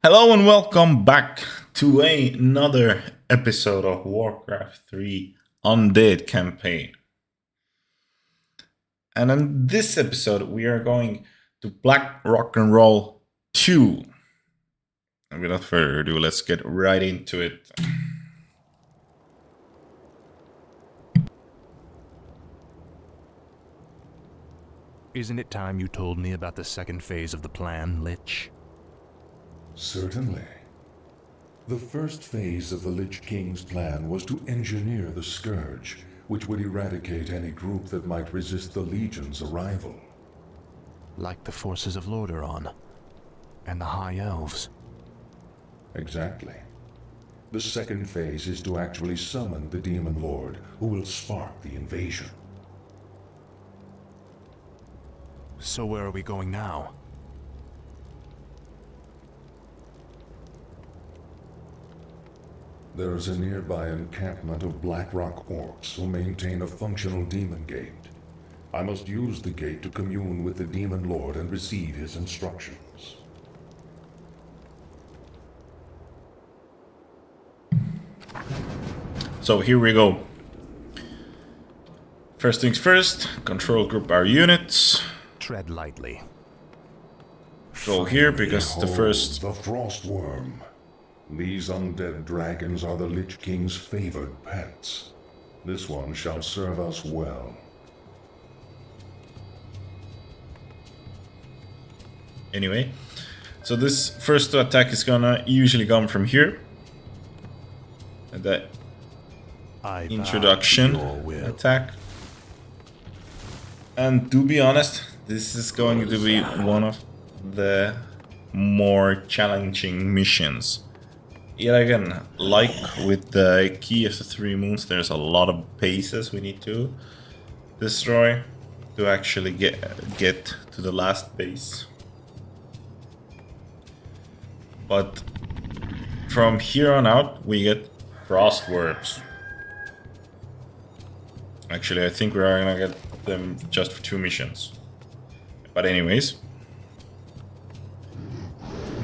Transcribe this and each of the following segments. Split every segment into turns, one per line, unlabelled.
Hello and welcome back to another episode of Warcraft III Undead Campaign. And in this episode we are going to Blackrock Roll 2. And without further ado, let's get right into it.
Isn't it time you told me about the second phase of the plan, Lich?
Certainly. The first phase of the Lich King's plan was to engineer the Scourge, which would eradicate any group that might resist the Legion's arrival.
Like the forces of Lordaeron and the High Elves.
Exactly. The second phase is to actually summon the Demon Lord, who will spark the invasion.
So where are we going now?
There is a nearby encampment of Blackrock Orcs who maintain a functional demon gate. I must use the gate to commune with the Demon Lord and receive his instructions.
So here we go. First things first, control group our units.
Tread lightly.
Go here because the first...
The Frost Worm. These undead dragons are the Lich King's favored pets. This one shall serve us well.
Anyway, so this first attack is gonna usually come from here. And that introduction attack. And to be honest, this is going to be one of the more challenging missions. Yet again, like with the Key of the Three Moons, there's a lot of bases we need to destroy to actually get to the last base. But from here on out, we get Frost Wyrms. Actually, I think we're gonna get them just for 2 missions. But anyways.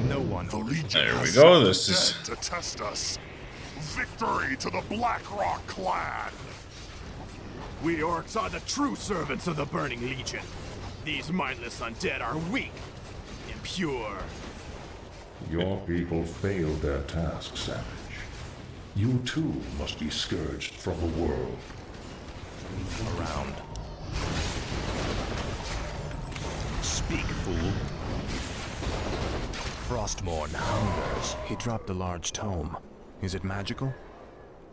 No one.
There we go. This is
to test us. Victory to the Blackrock clan.
We orcs are the true servants of the Burning Legion. These mindless undead are weak, impure.
Your people failed their task, Savage. You too must be scourged from the world.
Around. Speak, fool. Frostmourne hungers. He dropped a large tome. Is it magical?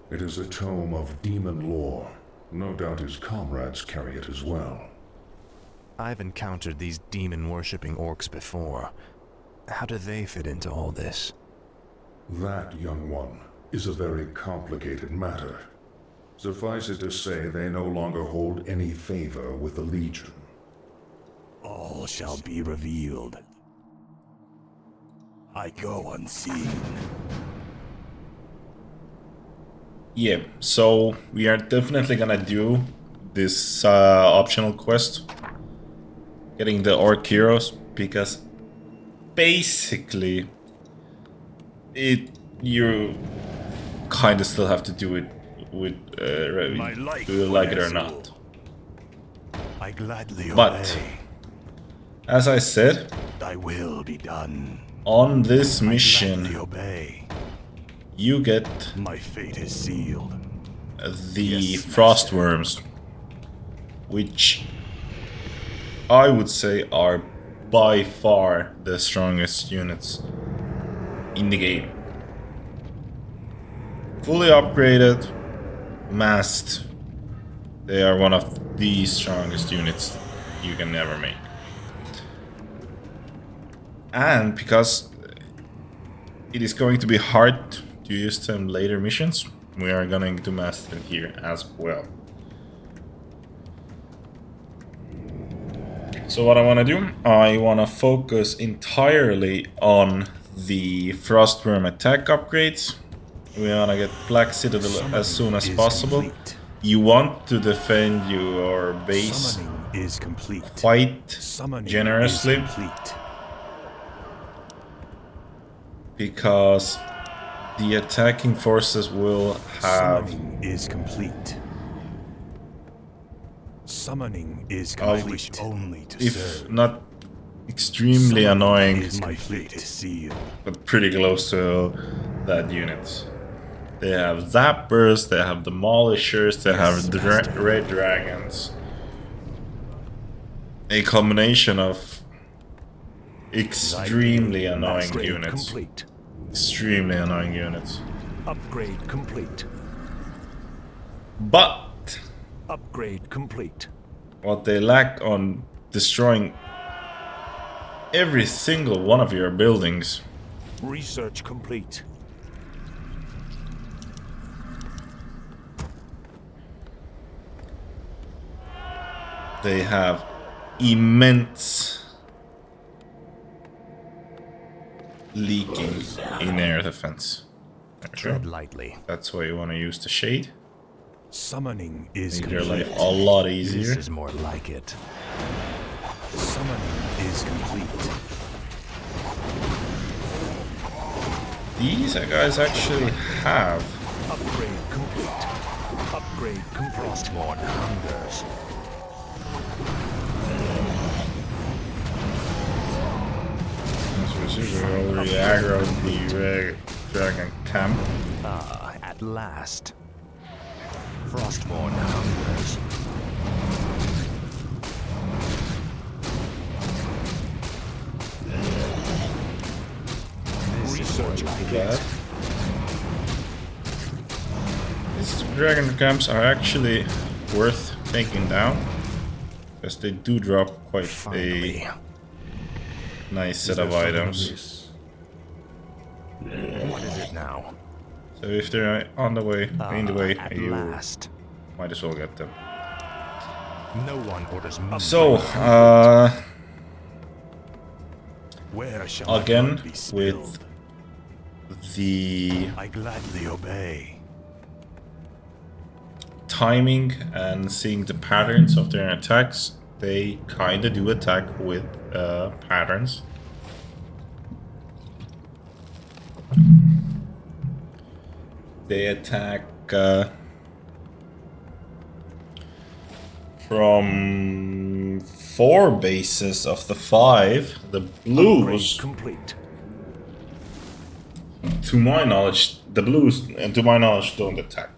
It is a tome of demon lore. No doubt his comrades carry it as well.
I've encountered these demon-worshipping orcs before. How do they fit into all this?
That, young one, is a very complicated matter. Suffice it to say, they no longer hold any favor with the Legion.
All shall be revealed. I go unseen.
yeah. So we are definitely gonna do this optional quest, getting the Orc Heroes, because basically you kind of still have to do it with do you like it or not.
I gladly
But
obey.
as I said,
Thy will be done.
on this
Gladly
mission
obey.
you get
My fate is sealed.
the
Yes,
Frost Wyrms, which I would say are by far the strongest units in the game. Fully upgraded, masked, they are one of the strongest units you can ever make. And because it is going to be hard to use them later missions, we are going to master it here as well. So what I want to do, I want to focus entirely on the Frostworm attack upgrades. We want to get Black Citadel as soon as possible.
Complete.
You want to defend your base
Summoning is complete.
quite
Summoning
generously.
is complete.
because the attacking forces will have
Summoning is complete. Summoning is
I
complete.
wish
Only to
if
serve.
not extremely annoying,
Is my fate is sealed.
but pretty close to that unit. They have zappers, they have demolishers, they have red dragons. A combination of extremely annoying
Upgrade
units.
complete.
Extremely annoying units.
Upgrade complete.
But
Upgrade complete.
what they lack on destroying every single one of your buildings.
Research complete.
They have immense leaking in air defense.
Tread lightly.
That's why you want to use the shade.
Summoning is
Make your
complete.
life a lot
This
easier.
is more like it. Summoning is complete.
These guys actually have
Upgrade complete. Upgrade complete. Frostborn hungers.
we're already aggroed the dragon camp.
Ah, at last. Frostborn hungers. Research
That. These dragon camps are actually worth taking down, because they do drop quite
finally.
a nice set of items.
What is it now?
So if they're on the way, in the way,
At
you
last.
might as well get them.
No one orders me.
So,
Where shall my
again,
blood be spilled?
with the
I gladly obey.
timing and seeing the patterns of their attacks, they kinda do attack with patterns. They attack from 4 bases of the 5. The blues,
Complete.
to my knowledge, the blues, to my knowledge, don't attack.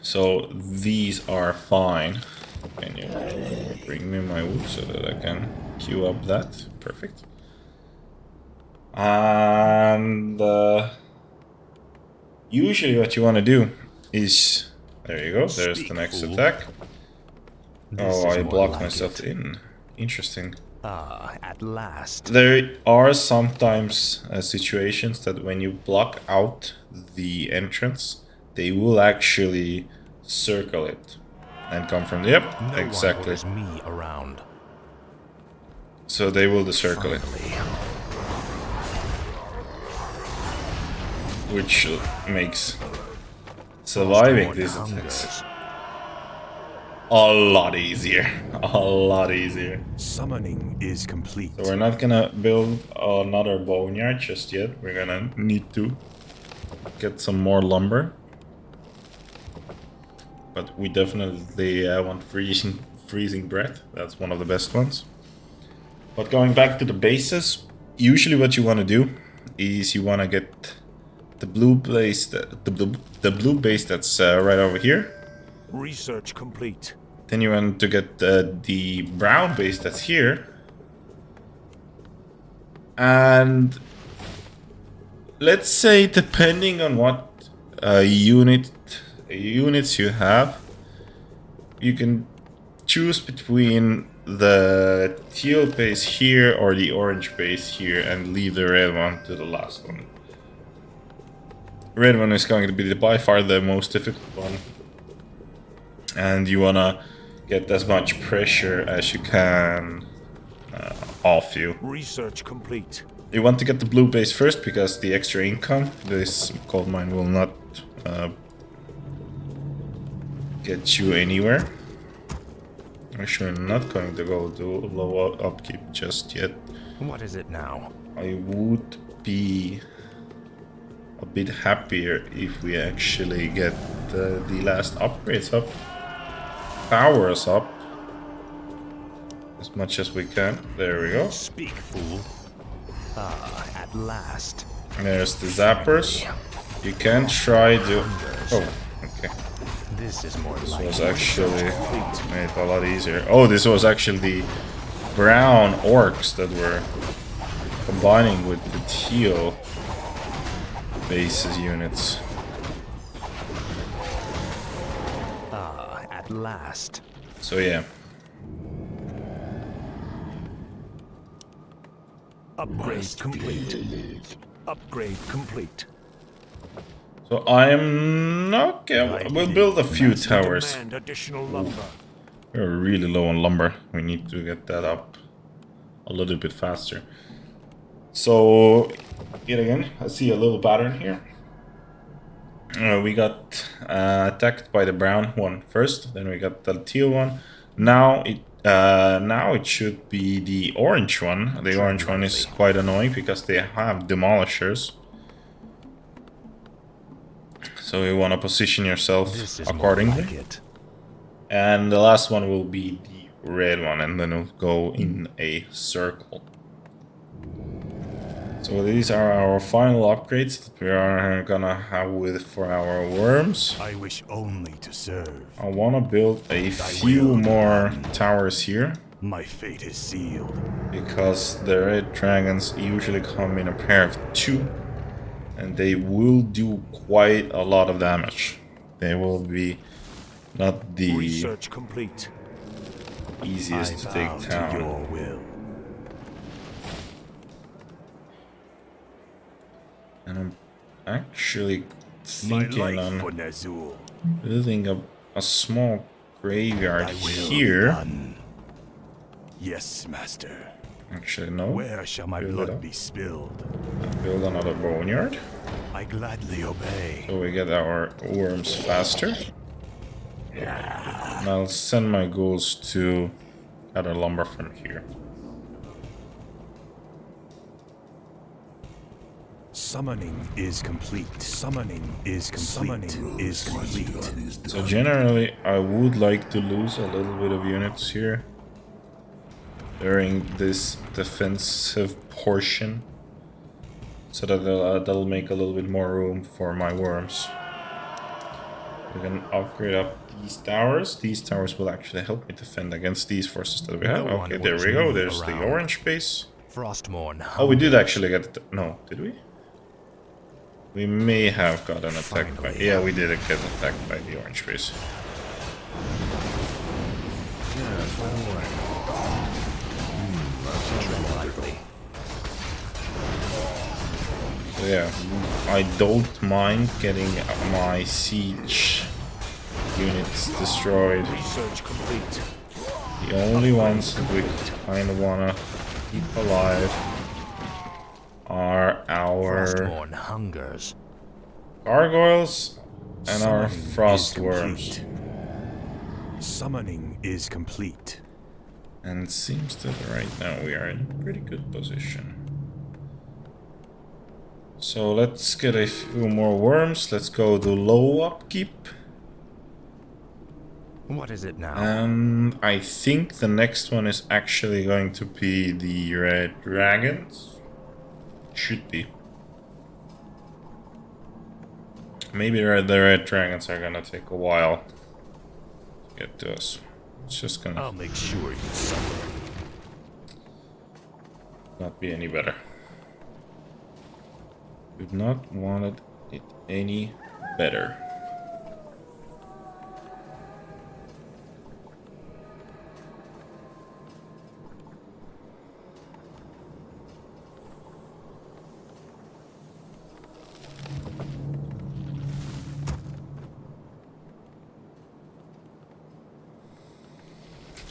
So these are fine. Can you bring me my wood so that I can queue up that? Perfect. And usually what you want to do is... There you go, there's the
Speak,
next
fool.
attack.
This
Oh,
is
I
more
blocked
like
myself
it.
in. Interesting.
Ah, at last.
There are sometimes situations that when you block out the entrance, they will actually circle it and come from the... Yep,
No
exactly.
one orders me around.
So they will circle it,
Finally.
which makes surviving
Frostborn
these attacks
hungers.
a lot easier. A lot easier.
Summoning is complete.
So we're not gonna build another boneyard just yet. We're gonna need to get some more lumber. But we definitely want freezing breath. That's one of the best ones. But going back to the bases, usually what you want to do is you want to get the blue base, the blue base that's right over here.
Research complete.
Then you want to get the brown base that's here. And let's say, depending on what units you have, you can choose between the teal base here or the orange base here and leave the red one to the last one. Red one is going to be by far the most difficult one, and you wanna get as much pressure as you can off you.
Research complete.
You want to get the blue base first because the extra income, this gold mine will not get you anywhere. Actually, I'm not going to go to low upkeep just yet.
What is it now?
I would be a bit happier if we actually get the last upgrades up, powers up, as much as we can. There we go.
Speak, fool. Ah, at last.
There's the zappers. You can try to... Oh, okay.
This is more
This
like
was actually made a lot easier. Oh, this was actually the brown orcs that were combining with the teal bases units.
Ah, at last.
So yeah.
Upgrade complete. Upgrade complete.
So I'm not gonna... We'll build a few towers.
Demand additional lumber.
We're really low on lumber. We need to get that up a little bit faster. So, yet again, I see a little pattern here. We got attacked by the brown one first, then we got the teal one. Now it should be the orange one. The orange one is quite annoying because they have demolishers. So you want to position yourself accordingly.
Like
And the last one will be the red one, and then it'll go in a circle. So these are our final upgrades that we are gonna have for our worms.
I wish only to serve.
I wanna build a few more towers here,
My fate is sealed.
because the red dragons usually come in a pair of 2, and they will do quite a lot of damage. They will be not the
Research complete.
easiest to
I
take
bow to
down.
your will.
And I'm actually
My
thinking
life
on
for Nazul.
building a small graveyard
Thy will be
here.
done. Yes, master.
Actually, no.
Where shall my
Build it
blood
up.
be spilled?
Build another boneyard.
I gladly obey.
So we get our worms faster. And I'll send my ghouls to gather lumber from here.
Summoning is complete. Summoning is complete. Summoning is complete.
So generally, I would like to lose a little bit of units here during this defensive portion, so that that'll make a little bit more room for my worms. We can upgrade up these towers. These towers will actually help me defend against these forces that we have.
No one
Okay, there
wants
we go.
me
There's the
around.
orange base.
Frostmourne.
Oh, we did actually get it. No, did we? We may have gotten attacked by...
Finally.
Yeah, we did get attacked by the orange base.
Tread lightly.
So yeah, I don't mind getting my siege units destroyed.
Research complete.
The only ones that we kind of want to keep alive are our
Frostmourne hungers.
gargoyles and our
Summoning
frost
is
worms.
complete. Summoning is complete.
And it seems that right now we are in a pretty good position. So let's get a few more worms. Let's go to low upkeep.
What is it now?
And I think the next one is actually going to be the red dragons. Should be. Maybe the red dragons are gonna take a while to get to us. It's just gonna
I'll make sure you suffer.
not be any better. We've not wanted it any better.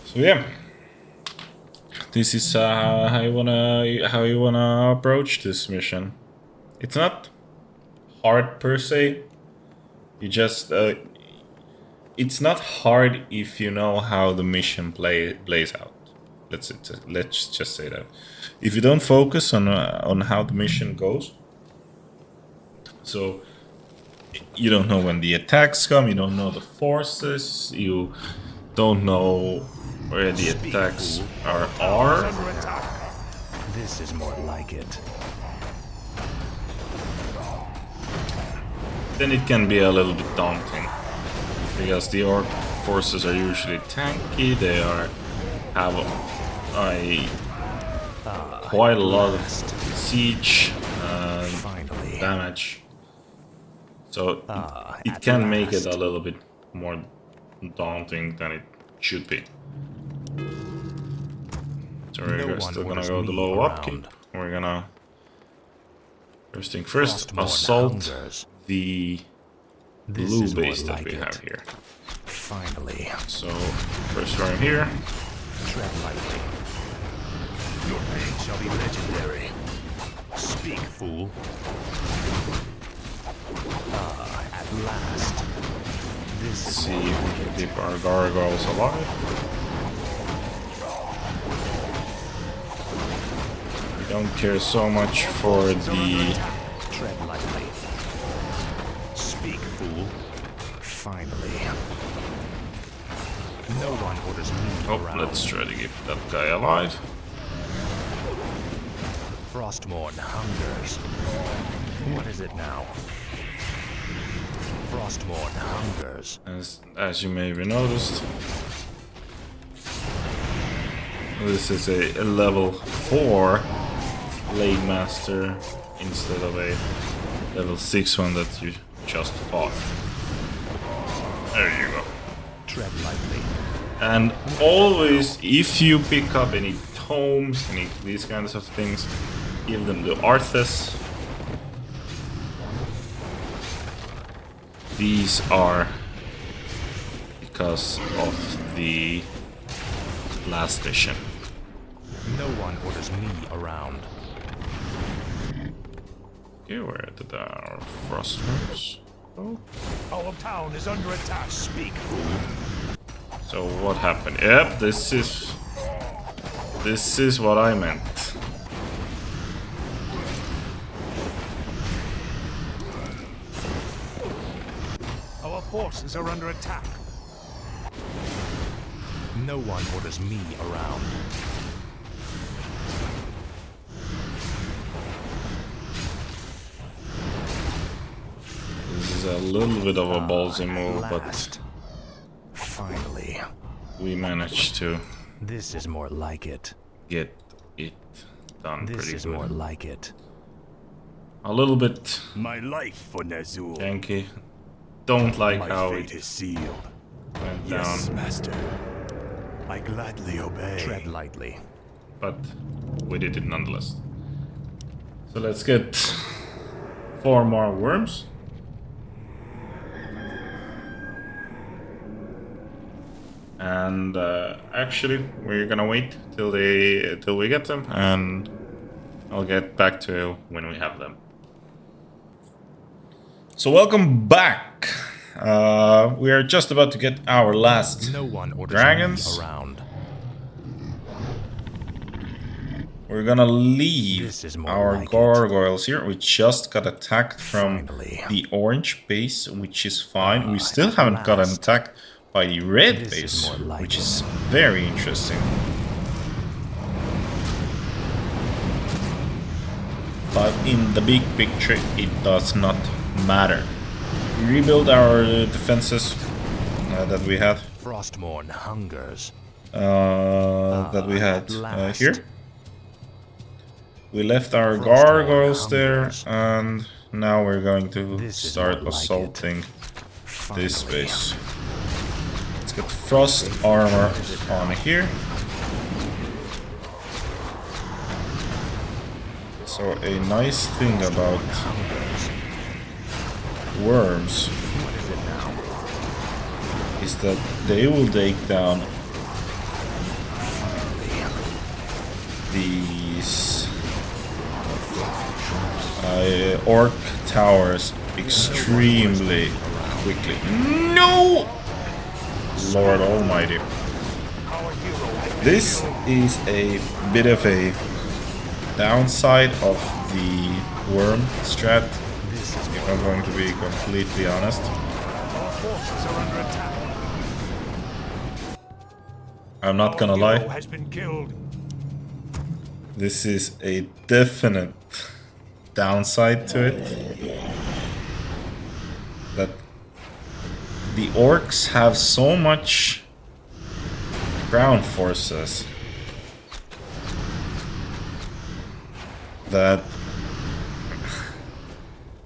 So yeah, this is how you wanna approach this mission. It's not hard per se. You just it's not hard if you know how the mission plays out. Let's just say that. If you don't focus on how the mission goes, so you don't know when the attacks come, you don't know the forces, you don't know where the attacks are.
This is more like it.
Then it can be a little bit daunting, because the orc forces are usually tanky. They have quite a lot of siege and damage, so it can make it a little bit more daunting than it should be. So we're still gonna go the low upkeep. We're gonna first thing first assault the blue base that we have here.
Finally.
So first round here.
Tread lightly. Your pain shall be legendary. Speak, fool. At last. This
Let's see if we can keep our gargoyles alive. We don't care so much for the...
Tread lightly. Speak, fool. Finally. No one orders me around.
Let's try to keep that guy alive.
Frostmourne hungers. What is it now? Frostmourne hungers.
As you may have noticed, this is a level 4 Blade Master instead of a level 6 one that you just fought. There you go.
Tread lightly.
And always, if you pick up any tomes, any these kinds of things, give them to Arthas. These are because of the last mission.
No one orders me around.
Okay, where did our Frostworms go?
Our town is under attack.
Speak, fool.
So what happened? Yep, this is what I meant.
Our forces are under attack.
No one orders me around.
This is a little bit of a ballsy move, but
finally,
we managed to
this is more like it.
get it done
This
pretty
is
good.
more like it.
A little bit
My life for Ner'zhul.
janky. Don't like
My
how
fate
it
is sealed.
went
Yes,
down,
master. I gladly obey.
Tread lightly.
but we did it nonetheless. So let's get 4 more worms. And actually, we're gonna wait till we get them, and I'll get back to you when we have them. So welcome back. We are just about to get our last
No one orders
dragons.
me around.
We're gonna leave
This is more
our
like it.
gargoyles here. We just got attacked from
Finally.
the orange base, which is fine. We
Ah,
still
at
haven't got an
last.
attack by the red
This is
base,
more like
which
it.
is very interesting. But in the big picture, it does not matter. We rebuild our defenses that we had.
Frostmourne hungers.
That we had
at last.
here. We left our
Frostmourne
gargoyles there,
hungers.
and now we're going to
This is
start
more like
assaulting this
Finally.
base. Let's get frost armor on here. So a nice thing about
Hungers.
worms
What is it now?
is that they will take down these orc towers extremely quickly. No! Lord Almighty. This is a bit of a downside of the worm strat, if I'm going to be completely honest. I'm not gonna lie. This is a definite downside to it. That the orcs have so much ground forces that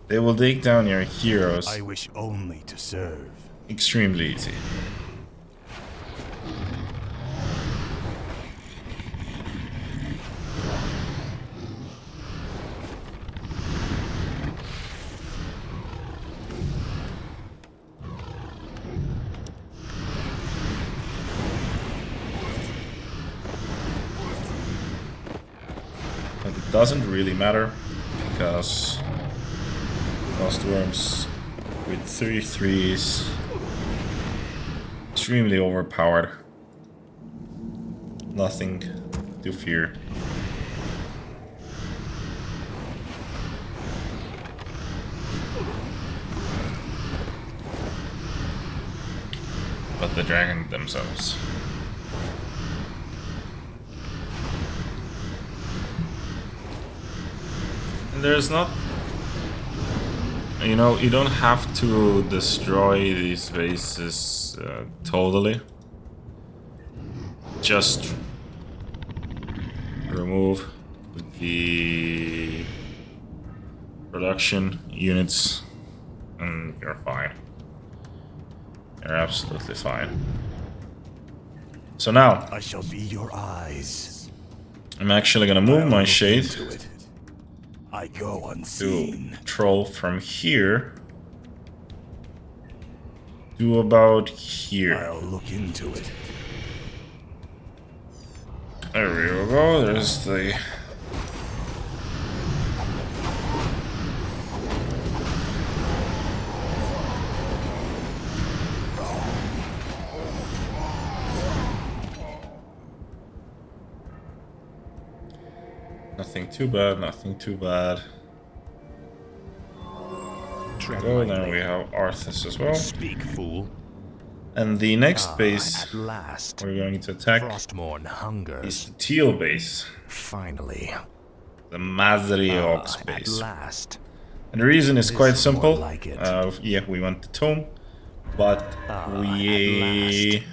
they will take down your heroes.
I wish only to serve.
Extremely easy. But it doesn't really matter because most worms with 3/3s extremely overpowered. Nothing to fear. But the dragon themselves. And there's not, you know, you don't have to destroy these bases totally. Just remove the production units and you're fine. You're absolutely fine. So now,
I shall be your eyes.
I'm actually gonna move my shade
I go
to
unseen.
troll from here to about here.
I'll look into it.
There we go, there's the... Nothing too bad, nothing too bad. Oh, then we have Arthas as well.
Speak, fool.
And the next base
At last,
we're going to attack
Frostmourne hungers.
is the teal base.
Finally.
The Mazriox
At
base.
last.
And the reason is quite
is more
simple.
like it.
Yeah, we want the tome, but we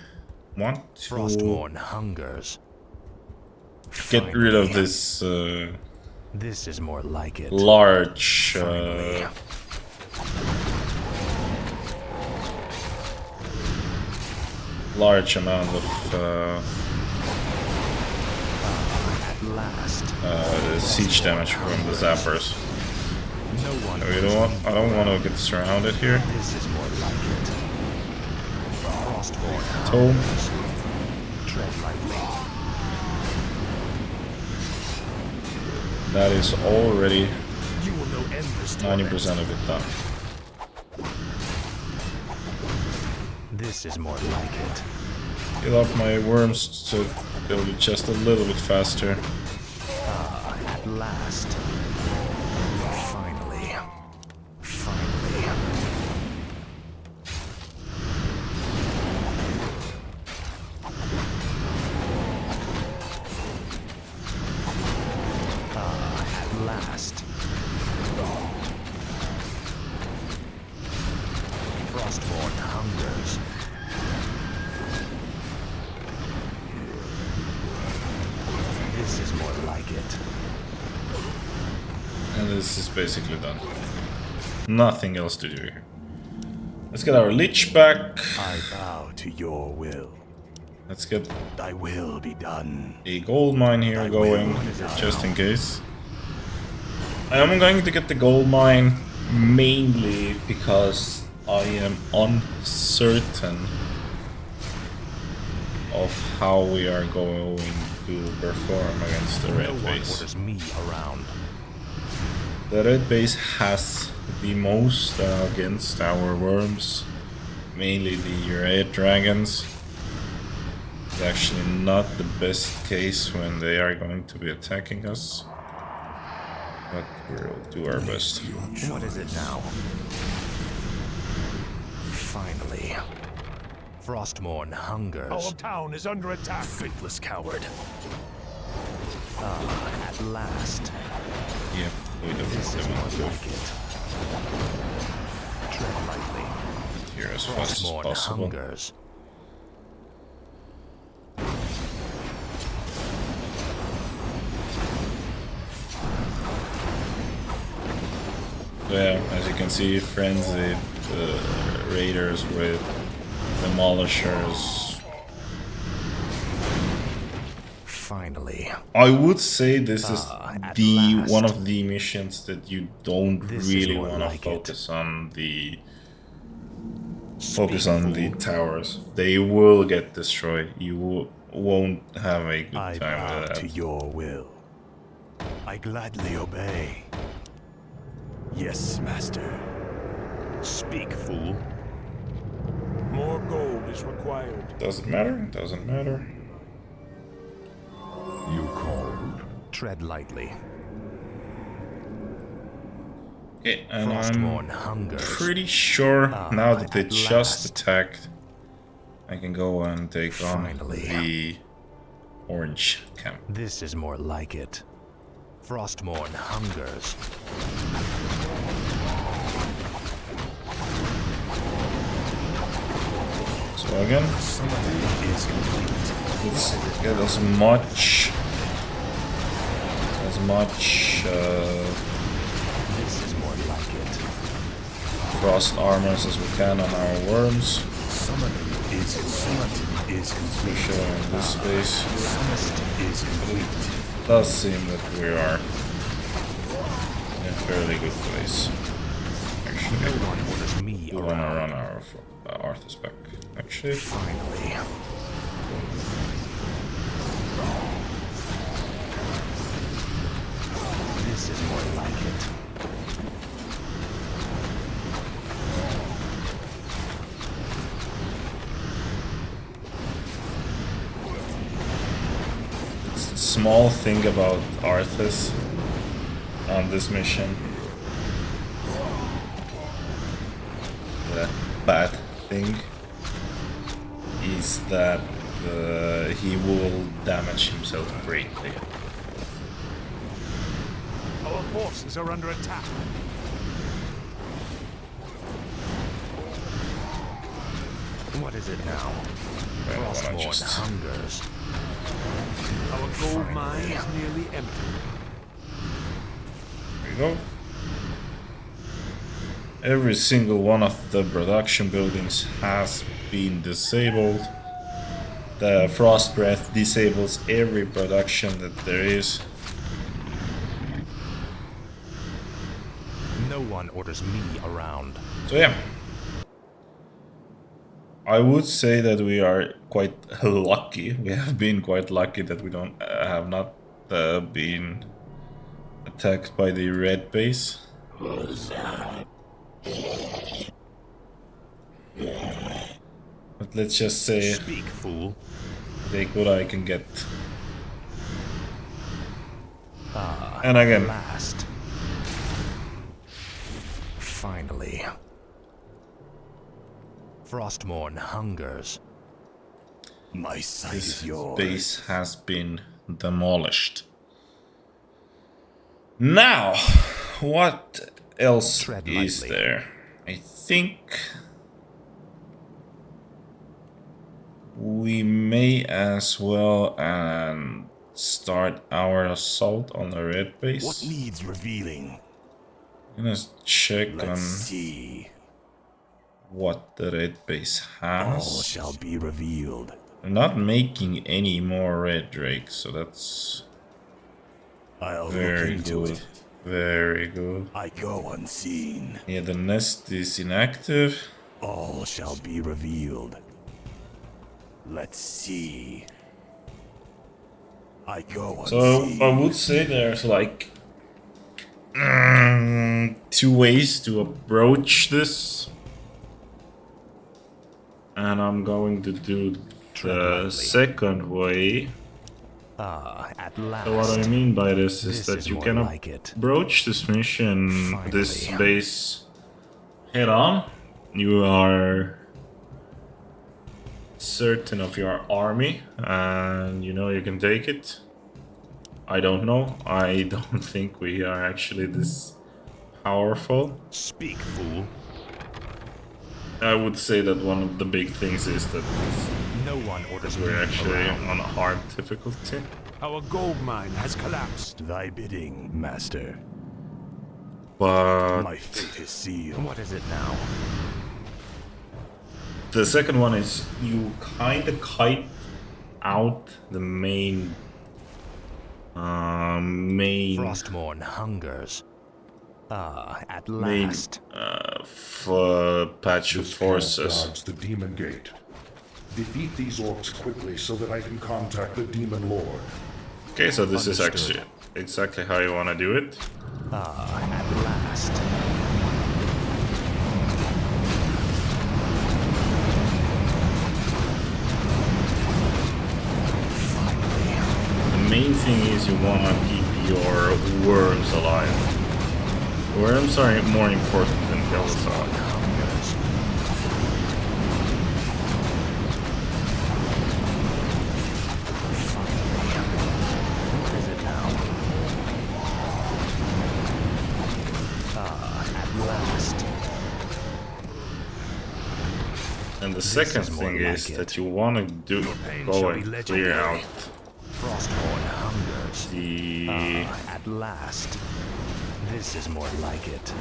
want to
Frostmourne hungers.
get rid of
Finally.
this
This is more like it.
large
Finally.
large amount of
At last.
siege damage from the zappers.
No one.
You know what? I don't want to get surrounded here.
This is more like it. Frostmourne
Tome.
hungers. Tread lightly.
That is already
You will know endless
90% of it done.
This is more like it.
Heal up my worms to build it just a little bit faster.
At last. Finally. Finally. At last. Frostmourne hungers. This is more like it.
And this is basically done. Nothing else to do here. Let's get our Lich back.
I bow to your will.
Let's get
Thy will be done.
a gold mine here going, just in case. I am going to get the gold mine mainly because I am uncertain of how we are going to perform against the
No
red
one
base.
orders me around.
The red base has the most against our worms, mainly the red dragons. actually not the best case when they are going to be attacking us. But we'll do our best.
What is it now? Finally. Frostmourne hungers.
Our town is under attack.
Faithless coward. Ah, at last.
Yep, we don't
This is
have
more
to
like it. Tread lightly.
here as fast as
Frostmourne
possible.
hungers.
So yeah, as you can see, frenzied raiders with demolishers.
Finally.
I would say this is
at
the
last.
one of the missions that you don't
This is
really
more
want to
like it.
focus on the
Speak,
towers. They will get destroyed. You won't have a good
I
time
bow
with that.
to your will. I gladly obey. Yes, master. Speak, fool.
More gold is required.
Doesn't matter. Doesn't matter.
You called?
Tread lightly.
Okay, and
Frostmourne
I'm
hungers.
pretty sure now that they
at
just
last.
attacked, I can go and take
Finally.
on the orange camp.
This is more like it. Frostmourne hungers.
So again, let's get as much
This is more like it.
frost armors as we can on our worms.
Summoning is
Especially in this space.
is complete.
It does seem that we are in a fairly good place. Actually,
No one orders me
we want to
around.
run our Arthas back. Actually,
Finally. This is more like it.
small thing about Arthas on this mission. The bad thing is that he will damage himself greatly.
Our forces are under attack.
What is it now?
I wanna
Frostmourne
just-
hungers.
Our gold mine is nearly empty.
There you go. Every single one of the production buildings has been disabled. The frost breath disables every production that there is.
No one orders me around.
So yeah, I would say that we are quite lucky. We have been quite lucky that we don't have not been attacked by the red base. But let's just say
Speak, fool.
take what I can get. And again,
Last. Finally. Frostmourne hungers.
My sight
this
is yours.
base has been demolished. Now, what else
Tread
is
lightly.
there? I think we may as well start our assault on the red base.
What needs revealing?
I'm gonna check
Let's
on
see.
what the red base
All
has.
shall be revealed.
I'm not making any more red drakes, so that's
I'll look
very
into
good.
it.
Very good.
I go unseen.
Yeah, the nest is inactive.
All shall be revealed. Let's see. I go
So
unseen.
I would say there's like two ways to approach this. And I'm going to do The second way.
At last.
So what I mean by this is
This
that
is
you
more
can
like it.
approach this mission, this
Finally.
base head on. You are certain of your army and you know you can take it. I don't know. I don't think we are actually this powerful.
Speak, fool.
I would say that one of the big things is that
No one orders me
we're actually
around.
on a hard difficulty.
Our gold mine has collapsed.
Thy bidding, master.
But
My fate is sealed. What is it now?
the second one is you kind of kite out the main
Frostmourne hungers. At
main
last.
patch of
This camp
forces.
guards the demon gate. Defeat these orcs quickly so that I can contact the demon lord.
Okay, so this is
Understood.
actually exactly how you want to do it.
At last.
The main thing is you want to keep your worms alive. Worms are more important than Kel'Thuzad.
Hungers. What is it now? At last.
And the second
is more
thing is
like
that
it.
you want to do
pain
go
shall be
and clear
legendary.
out
Frostmourne hungers.
the
At last. This is more like it.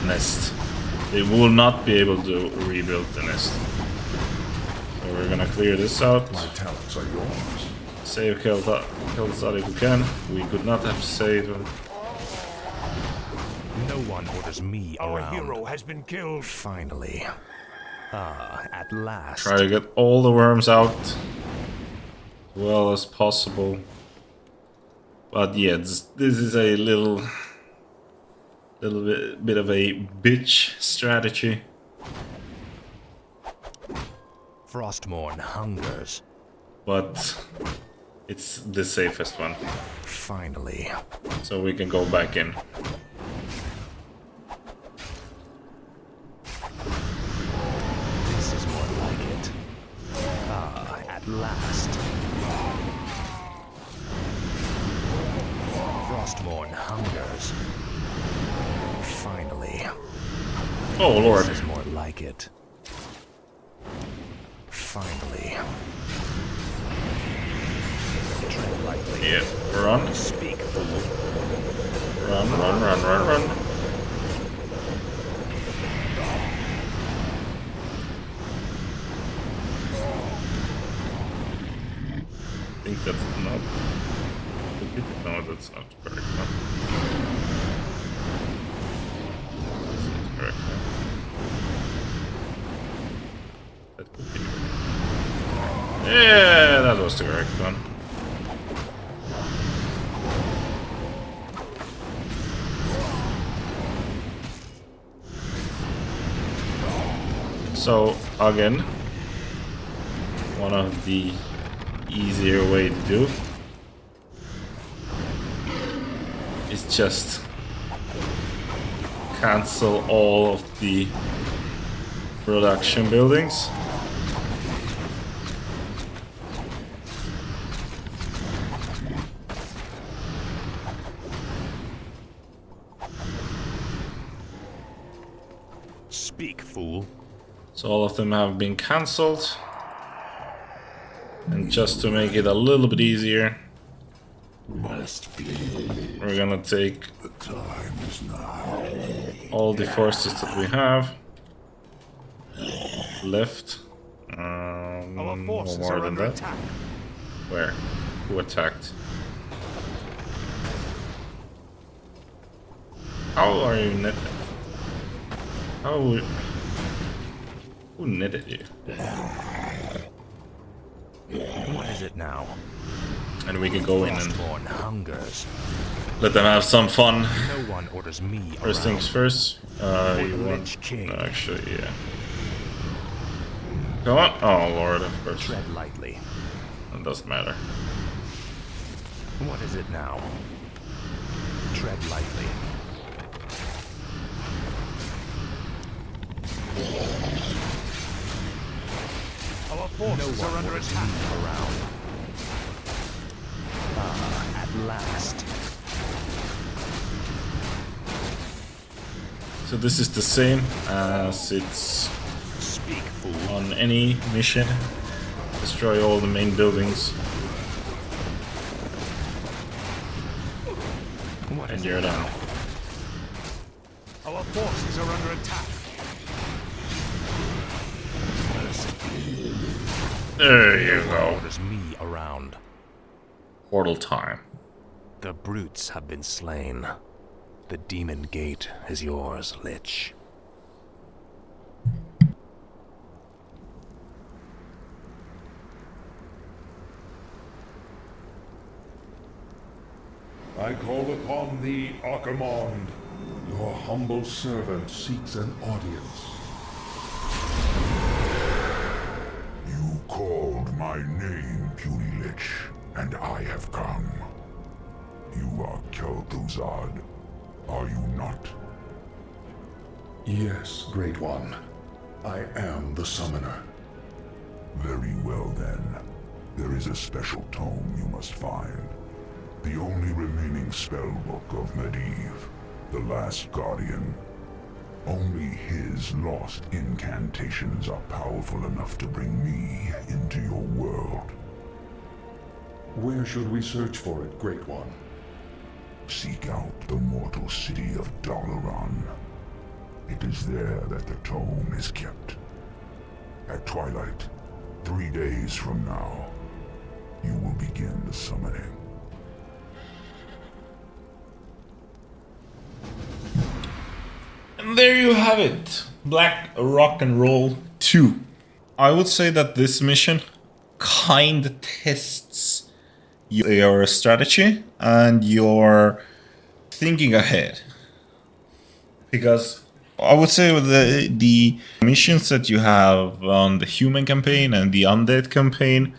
nest. They will not be able to rebuild the nest. So we're gonna clear this out.
My talents are yours.
Save Kel'Thuzad if we can. We could not have saved him.
No one orders me
Our
around.
hero has been killed.
Finally. At last.
Try to get all the worms out as well as possible. But yeah, this is a little bit of a bitch strategy.
Frostmourne hungers.
But it's the safest one.
Finally.
So we can go back in.
This is more like it. At last. Frostmourne hungers. Finally.
Oh lord.
This is more like it. Finally. Tread lightly.
Yeah, run.
Speak, fool.
Run. I think that's not... No, that's not correct. No. That's not correct. No. That could be. Yeah, that was the correct one. So, again, one of the easier way to do is just cancel all of the production buildings.
Speak, fool.
So all of them have been cancelled. And just to make it a little bit easier, we're gonna take all the forces that we have left.
Our
No
forces
more
are
than
under
that.
attack.
Where? Who attacked? How are you netted? How? Who netted you?
What is it now?
And we can go in and
Frostmourne hungers.
let them have some fun.
No one orders me
First
around.
things first. You
the
want?
Lich King.
No, actually, yeah. Come on. Oh, Lord, of course.
Tread lightly.
It doesn't matter.
What is it now? Tread lightly.
Our forces are under attack.
Around. Ah, at last.
So this is the same as it's
Speak, fool.
on any mission. Destroy all the main buildings
What
and
is
you're
it
done.
now?
Our forces are under attack.
There you go.
Orders me around.
Portal time.
The brutes have been slain. The demon gate is yours, Lich.
I call upon thee, Archimonde. Your humble servant seeks an audience.
You called my name, puny lich, and I have come. You are Kel'Thuzad, are you not?
Yes, Great One. I am the summoner.
Very well then. There is a special tome you must find. The only remaining spellbook of Medivh, the Last Guardian. Only his lost incantations are powerful enough to bring me into your world.
Where should we search for it, Great One?
Seek out the mortal city of Dalaran. It is there that the tome is kept. At twilight, 3 days from now, you will begin the summoning.
And there you have it. Blackrock Roll 2. I would say that this mission kind of tests your strategy and your thinking ahead. Because I would say with the missions that you have on the human campaign and the undead campaign,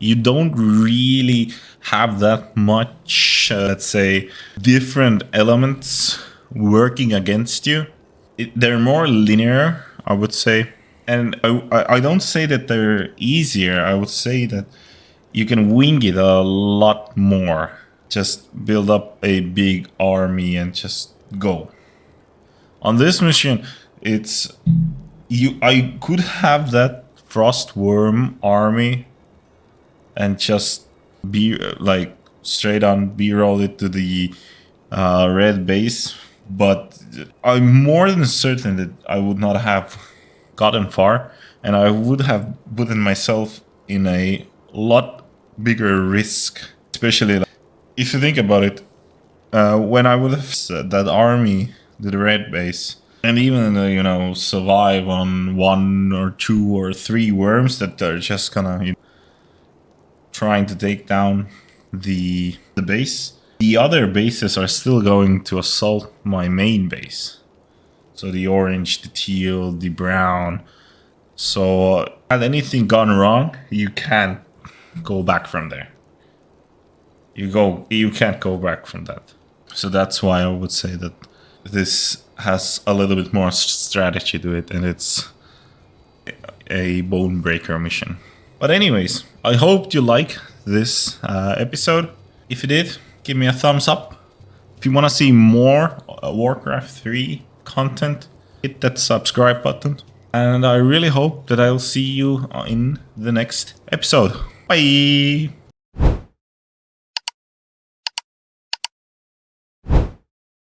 you don't really have that much, let's say, different elements working against you. They're more linear, I would say. And I don't say that they're easier. I would say that you can wing it a lot more. Just build up a big army and just go. On this mission, I could have that frost worm army and just be like straight on b-roll it to the red base, but I'm more than certain that I would not have gotten far, and I would have put myself in a lot bigger risk, especially like, if you think about it, when I would have set that army to the red base and even survive on 1 or 2 or 3 worms that are just gonna trying to take down the base, the other bases are still going to assault my main base. So the orange, the teal, the brown. So had anything gone wrong, you can't go back from there. You can't go back from that. So that's why I would say that this has a little bit more strategy to it, and it's a bone breaker mission. But anyways, I hope you like this episode. If you did, give me a thumbs up. If you want to see more Warcraft 3 content, hit that subscribe button. And I really hope that I'll see you in the next episode. Bye!